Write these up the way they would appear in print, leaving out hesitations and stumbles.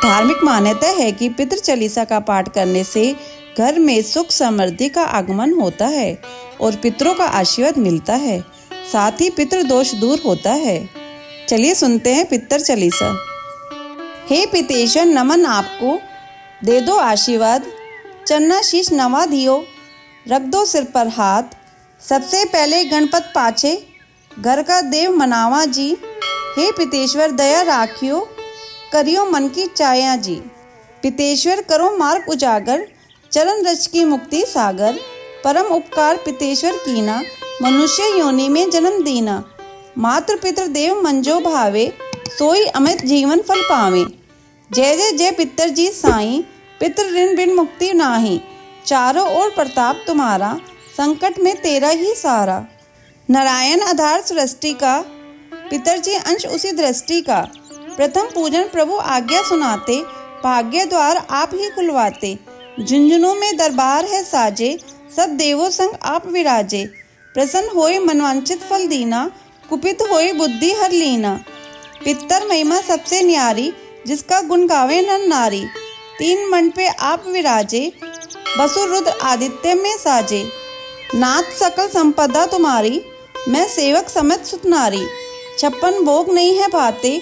धार्मिक मान्यता है कि पितृ चालीसा का पाठ करने से घर में सुख समृद्धि का आगमन होता है और पितरों का आशीर्वाद मिलता है, साथ ही पितृ दोष दूर होता है। चलिए सुनते हैं पितृ चालीसा। हे पितेश्वर, नमन आपको, दे दो आशीर्वाद, चन्ना शीश नवा दियो, रख दो सिर पर हाथ। सबसे पहले गणपत पाछे, घर का देव मनावा जी। हे पितेश्वर, दया राखियो, करियो मन की चाया जी। पितेश्वर, करो मार्ग उजागर, चरण रच की मुक्ति सागर। परम उपकार पितेश्वर कीना, मनुष्य योनि में जन्म दीना। मातृ पितृ देव मंजो भावे, सोई अमित जीवन फल पावे। जय जय जय पितर जी साईं, पितृ ऋण बिन मुक्ति नाही। चारों ओर प्रताप तुम्हारा, संकट में तेरा ही सहारा। नारायण आधार सृष्टि का, पितरजी अंश उसी दृष्टि का। प्रथम पूजन प्रभु आज्ञा सुनाते, भाग्य द्वार आप ही खुलवाते। झुंझुनों में दरबार है साजे, सब देवों संग आप विराजे। प्रसन्न होए मनवांछित फल दीना, कुपित होए बुद्धि हर लीना। पितर महिमा सबसे न्यारी, जिसका गुण गावे नर नारी। तीन मंड पे आप विराजे, बसु रुद्र आदित्य में साजे। नाथ सकल संपदा तुम्हारी, मैं सेवक समेत सुत नारी। 56 भोग नहीं है भाते,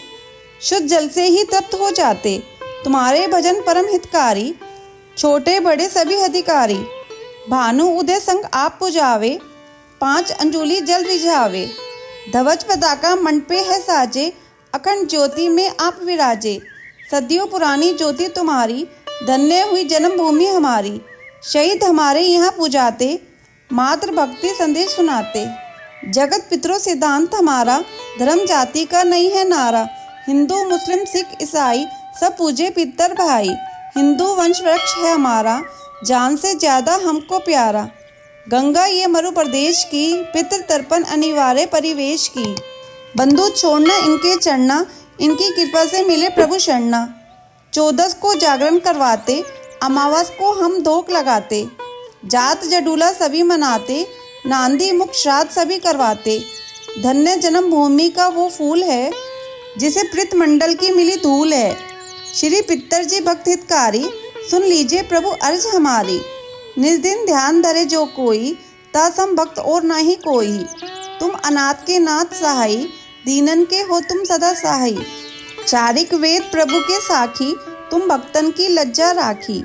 शुद्ध जल से ही तृप्त हो जाते। तुम्हारे भजन परम हितकारी, छोटे बड़े सभी अधिकारी। भानु उदय संग आप पुजावे, 5 अंजुलि जल रिझावे। ध्वज पताका मन पे है साजे, अखंड ज्योति में आप विराजे। सदियों पुरानी ज्योति तुम्हारी, धन्य हुई जन्मभूमि हमारी। शहीद हमारे यहाँ पूजाते, मातृ भक्ति संदेश सुनाते। जगत पितरों सिद्धांत हमारा, धर्म जाति का नहीं है नारा। हिंदू मुस्लिम सिख ईसाई सब पूजे पितर भाई। हिंदू वंश वृक्ष है हमारा, जान से ज्यादा हमको प्यारा। गंगा ये मरु प्रदेश की, पितृ तर्पण अनिवार्य परिवेश की। बंधु छोड़ना इनके चढ़ना, इनकी कृपा से मिले प्रभु शरणा। 14 को जागरण करवाते, अमावस को हम धोख लगाते। जात जडूला सभी मनाते, नांदी मुख श्राद्ध सभी करवाते। धन्य जन्मभूमि का वो फूल है, जिसे प्रीत मंडल की मिली धूल है। श्री पितर जी भक्त हितकारी, सुन लीजिए प्रभु अर्ज हमारी। निज दिन ध्यान धरे जो कोई, तासम भक्त और नाही कोई। तुम अनाथ के नाथ सहाई, दीनन के हो तुम सदा सहाई। चारिक वेद प्रभु के साखी, तुम भक्तन की लज्जा राखी।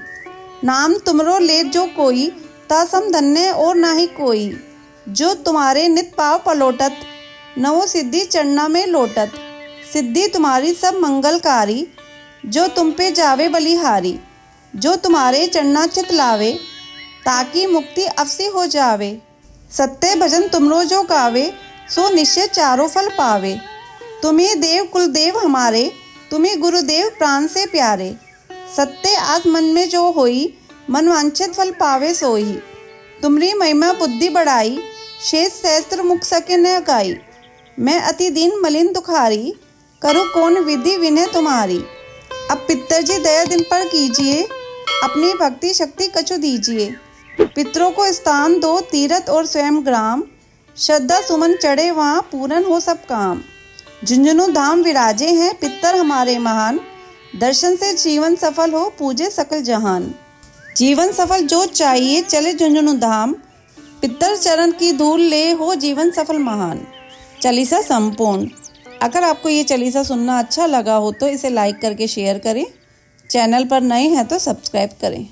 नाम तुमरो ले जो कोई, तासम धन्य और नाही कोई। जो तुम्हारे नित पाव पलोटत, नवो सिद्धि चरणा में लोटत। सिद्धि तुम्हारी सब मंगलकारी, जो तुम पे जावे बलिहारी। जो तुम्हारे चरणा चित लावे, ताकि मुक्ति अवश्य हो जावे। सत्य भजन तुमरो जो गावे, सो निश्चय चारों फल पावे। तुम्हें देव कुल देव हमारे, तुम्हें गुरुदेव प्राण से प्यारे। सत्य आज मन में जो होई, मन वांछित फल पावे सोई। तुमरी महिमा बुद्धि बढ़ाई, शेष सहस्त्र मुख सके न गाई। मैं अति दीन मलिन दुखारी, करूँ कौन विधि विनय तुम्हारी। अब पितरजी दया दिन पर कीजिए, अपनी भक्ति शक्ति कछु दीजिए। पितरों को स्थान दो तीर्थ और स्वयं ग्राम, श्रद्धा सुमन चढ़े वहाँ पूर्ण हो सब काम। झुंझुनू धाम विराजे हैं पितर हमारे महान, दर्शन से जीवन सफल हो पूजे सकल जहान। जीवन सफल जो चाहिए चले झुंझुनू धाम, पितर चरण की धूल ले हो जीवन सफल महान। चालीसा संपूर्ण। अगर आपको ये चालीसा सुनना अच्छा लगा हो तो इसे लाइक करके शेयर करें। चैनल पर नए हैं तो सब्सक्राइब करें।